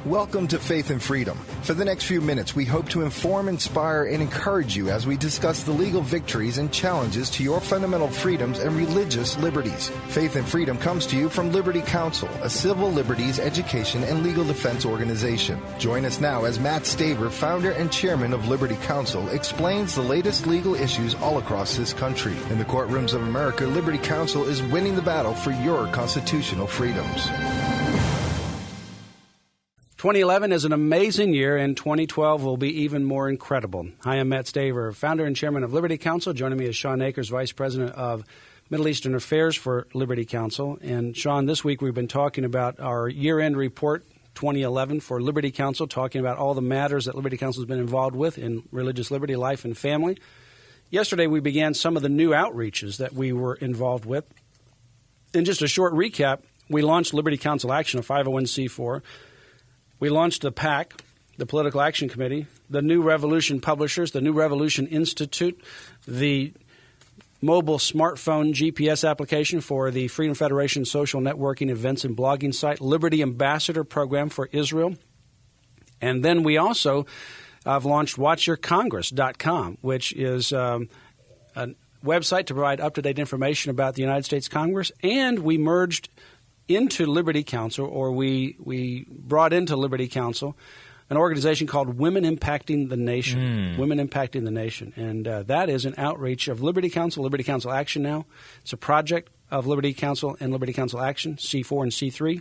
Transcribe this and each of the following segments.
Welcome to Faith and Freedom. For the next few minutes, we hope to inform, inspire, and encourage you as we discuss the legal victories and challenges to your fundamental freedoms and religious liberties. Faith and Freedom comes to you from Liberty Counsel, a civil liberties, education, and legal defense organization. Join us now as Matt Staver, founder and chairman of Liberty Counsel, explains the latest legal issues all across this country. In the courtrooms of America, Liberty Counsel is winning the battle for your constitutional freedoms. 2011 is an amazing year, and 2012 will be even more incredible. Hi, I'm Matt Staver, founder and chairman of Liberty Counsel. Joining me is Shawn Akers, vice president of Middle Eastern Affairs for Liberty Counsel. And Shawn, this week we've been talking about our year-end report 2011 for Liberty Counsel, talking about all the matters that Liberty Counsel has been involved with in religious liberty, life, and family. Yesterday we began some of the new outreaches that we were involved with. In just a short recap, we launched Liberty Counsel Action, a 501c4. We launched the PAC, the Political Action Committee, the New Revolution Publishers, the New Revolution Institute, the mobile smartphone GPS application for the Freedom Federation social networking events and blogging site, Liberty Ambassador Program for Israel. And then we also have launched WatchYourCongress.com, which is a website to provide up-to-date information about the United States Congress. And we merged into Liberty Counsel, or we brought into Liberty Counsel an organization called Women Impacting the Nation. Women Impacting the Nation. And that is an outreach of Liberty Counsel Action now. It's a project of Liberty Counsel and Liberty Counsel Action, C4 and C3,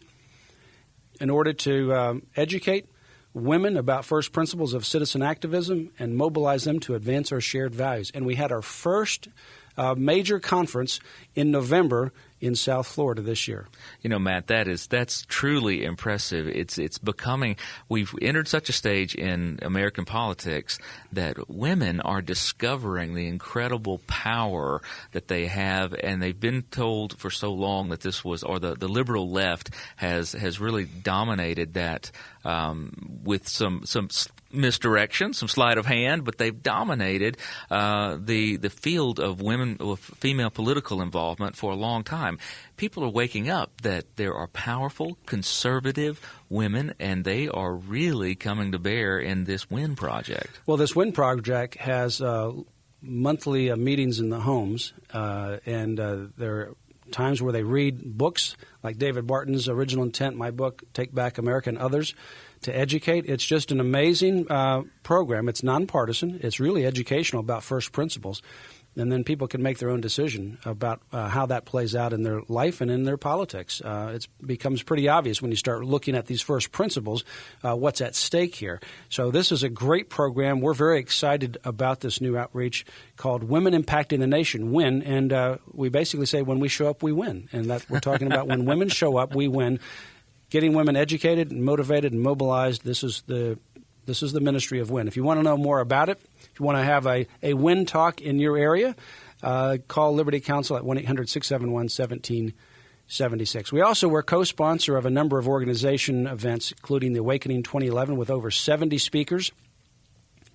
in order to educate women about first principles of citizen activism and mobilize them to advance our shared values. And we had our first major conference in November in South Florida this year. You know, Matt, that's truly impressive. It's becoming, we've entered such a stage in American politics that women are discovering the incredible power that they have, and they've been told for so long that this was, or the liberal left has really dominated that with some misdirection, some sleight of hand, but they've dominated the field of women, of female political involvement for a long time. People are waking up that there are powerful, conservative women, and they are really coming to bear in this W.I.N project. Well, this W.I.N project has monthly meetings in the homes, and there are times where they read books like David Barton's Original Intent, my book, Take Back America, and others, to educate. It's just an amazing program. It's nonpartisan. It's really educational about first principles. And then people can make their own decision about how that plays out in their life and in their politics. It becomes pretty obvious when you start looking at these first principles what's at stake here. So this is a great program. We're very excited about this new outreach called Women Impacting the Nation, W.I.N. And we basically say when we show up, we win. And that we're talking about when women show up, we win. Getting women educated and motivated and mobilized, this is the ministry of W.I.N. If you want to know more about it, if you want to have a W.I.N talk in your area, call Liberty Counsel at 1-800-671-1776. We also were co-sponsor of a number of organization events, including the Awakening 2011 with over 70 speakers.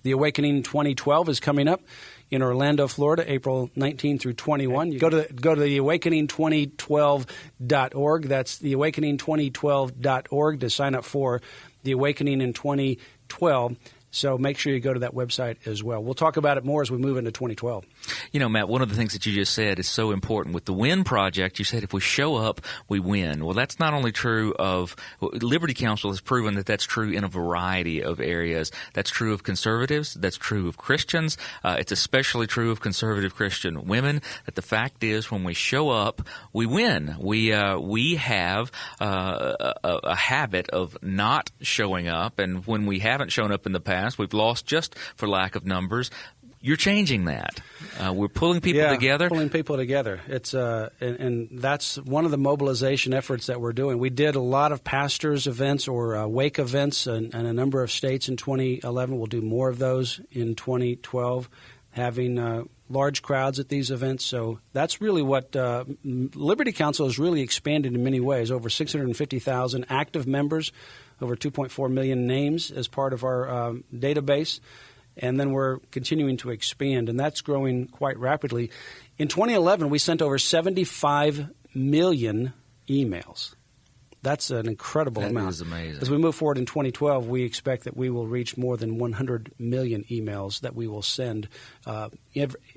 The Awakening 2012 is coming up in Orlando, Florida, April 19 through 21. You go to the awakening2012.org. That's the awakening2012.org to sign up for the Awakening in 2012. So make sure you go to that website as well. We'll talk about it more as we move into 2012. You know, Matt, one of the things that you just said is so important. With the W.I.N project, you said if we show up, we win. Well, that's not only true of Liberty Counsel has proven that that's true in a variety of areas. That's true of conservatives. That's true of Christians. It's especially true of conservative Christian women, that the fact is when we show up, we win. We have a habit of not showing up, and when we haven't shown up in the past, we've lost just for lack of numbers. You're changing that. We're pulling people together. Pulling people together. It's and that's one of the mobilization efforts that we're doing. We did a lot of pastors' events or wake events in a number of states in 2011. We'll do more of those in 2012, having large crowds at these events. So that's really what Liberty Counsel has really expanded in many ways. Over 650,000 active members, over 2.4 million names as part of our database. And then we're continuing to expand, and that's growing quite rapidly. In 2011, we sent over 75 million emails. That's an incredible amount. That is amazing. As we move forward in 2012, we expect that we will reach more than 100 million emails that we will send,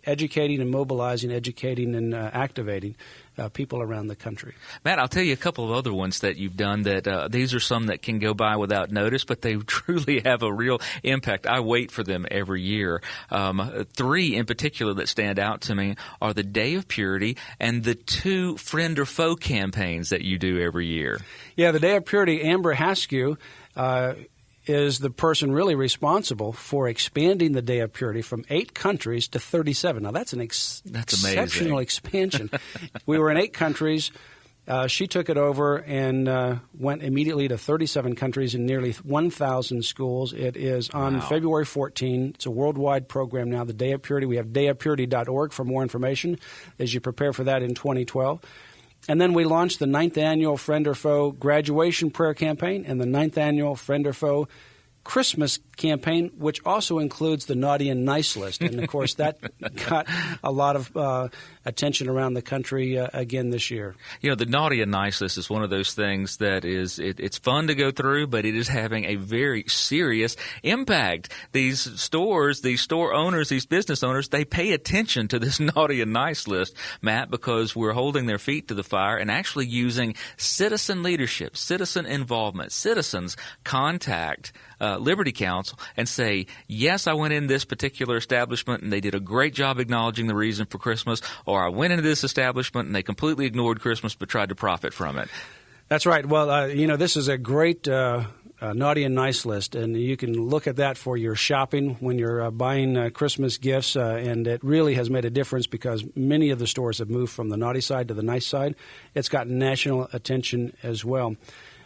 educating and mobilizing, educating and activating people around the country. Matt, I'll tell you a couple of other ones that you've done that these are some that can go by without notice, but they truly have a real impact. I wait for them every year. 3 in particular that stand out to me are the Day of Purity and the 2 Friend or Foe campaigns that you do every year. Yeah, the Day of Purity, Amber Haskew is the person really responsible for expanding the Day of Purity from 8 countries to 37. Now, that's an exceptional expansion. We were in 8 countries. She took it over and went immediately to 37 countries in nearly 1,000 schools. It is on February 14. It's a worldwide program now, the Day of Purity. We have dayofpurity.org for more information as you prepare for that in 2012. And then we launched the 9th Annual Friend or Foe Graduation Prayer Campaign and the 9th Annual Friend or Foe Christmas campaign, which also includes the Naughty and Nice list. And, of course, that got a lot of attention around the country again this year. You know, the Naughty and Nice list is one of those things that is it's fun to go through, but it is having a very serious impact. These stores, these store owners, these business owners, they pay attention to this Naughty and Nice list, Matt, because we're holding their feet to the fire and actually using citizen leadership, citizen involvement. Citizens contact Liberty Counsel and say, yes, I went in this particular establishment and they did a great job acknowledging the reason for Christmas, or I went into this establishment and they completely ignored Christmas but tried to profit from it. That's right. Well, this is a great Naughty and Nice list, and you can look at that for your shopping when you're buying Christmas gifts, and it really has made a difference because many of the stores have moved from the naughty side to the nice side. It's gotten national attention as well.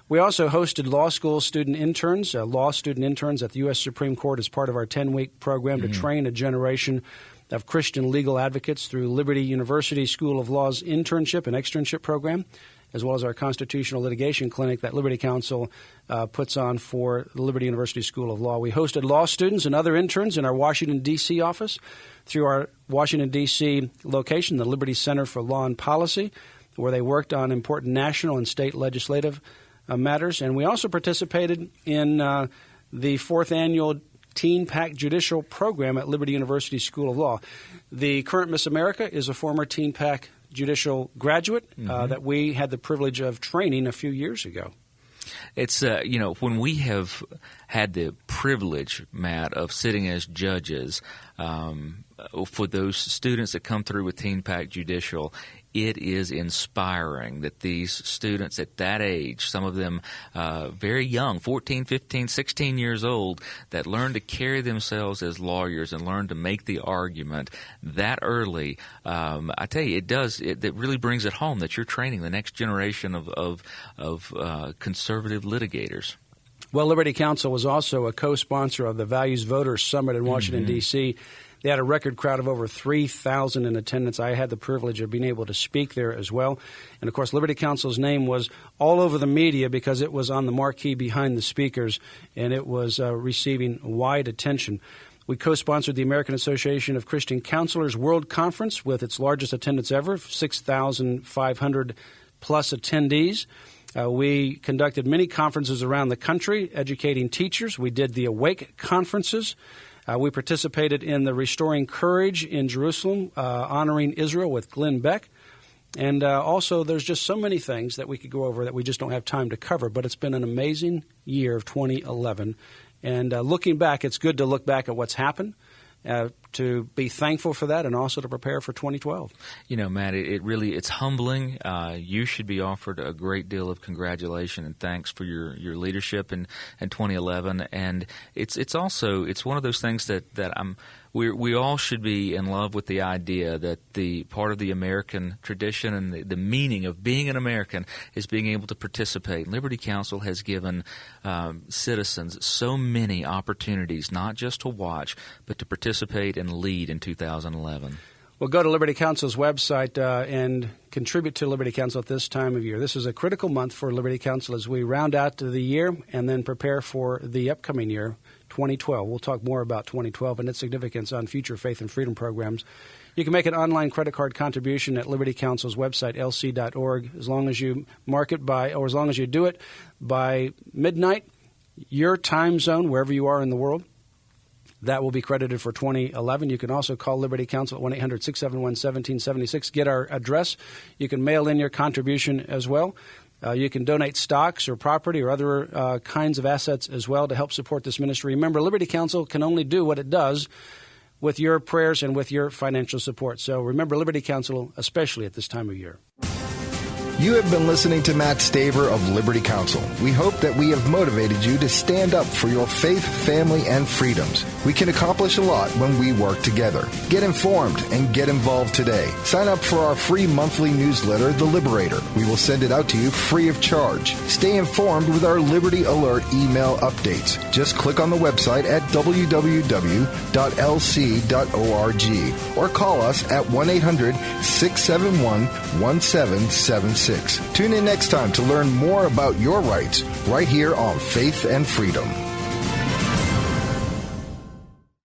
We also hosted law school student interns, law student interns at the U.S. Supreme Court as part of our 10-week program to train a generation of Christian legal advocates through Liberty University School of Law's internship and externship program, as well as our constitutional litigation clinic that Liberty Counsel puts on for the Liberty University School of Law. We hosted law students and other interns in our Washington, D.C. office through our Washington, D.C. location, the Liberty Center for Law and Policy, where they worked on important national and state legislative matters. And we also participated in the 4th annual Teen Pack Judicial program at Liberty University School of Law. The current Miss America is a former Teen Pack Judicial graduate that we had the privilege of training a few years ago. It's, when we have had the privilege, Matt, of sitting as judges for those students that come through with Teen Pack Judicial, it is inspiring that these students at that age, some of them very young, 14, 15, 16 years old, that learn to carry themselves as lawyers and learn to make the argument that early. I tell you, it really brings it home that you're training the next generation of conservative litigators. Well, Liberty Counsel was also a co-sponsor of the Values Voters Summit in Washington, D.C. They had a record crowd of over 3,000 in attendance. I had the privilege of being able to speak there as well. And, of course, Liberty Counsel's name was all over the media because it was on the marquee behind the speakers, and it was receiving wide attention. We co-sponsored the American Association of Christian Counselors World Conference with its largest attendance ever, 6,500-plus attendees. We conducted many conferences around the country, educating teachers. We did the Awake conferences. We participated in the Restoring Courage in Jerusalem, honoring Israel with Glenn Beck. And also, there's just so many things that we could go over that we just don't have time to cover. But it's been an amazing year of 2011. And looking back, it's good to look back at what's happened, to be thankful for that, and also to prepare for 2012. You know, Matt, it's humbling. You should be offered a great deal of congratulations and thanks for your leadership in 2011. And it's also one of those things that we all should be in love with the idea that the part of the American tradition and the meaning of being an American is being able to participate. Liberty Counsel has given citizens so many opportunities, not just to watch, but to participate and lead in 2011. Well, go to Liberty Counsel's website and contribute to Liberty Counsel at this time of year. This is a critical month for Liberty Counsel as we round out the year and then prepare for the upcoming year, 2012. We'll talk more about 2012 and its significance on future faith and freedom programs. You can make an online credit card contribution at Liberty Counsel's website, lc.org, as long as you mark it by, or as long as you do it by midnight, your time zone, wherever you are in the world. That will be credited for 2011. You can also call Liberty Counsel at 1-800-671-1776. Get our address. You can mail in your contribution as well. You can donate stocks or property or other kinds of assets as well to help support this ministry. Remember, Liberty Counsel can only do what it does with your prayers and with your financial support. So remember Liberty Counsel, especially at this time of year. You have been listening to Matt Staver of Liberty Counsel. We hope that we have motivated you to stand up for your faith, family, and freedoms. We can accomplish a lot when we work together. Get informed and get involved today. Sign up for our free monthly newsletter, The Liberator. We will send it out to you free of charge. Stay informed with our Liberty Alert email updates. Just click on the website at www.lc.org or call us at 1-800-671-1776. Tune in next time to learn more about your rights right here on Faith and Freedom.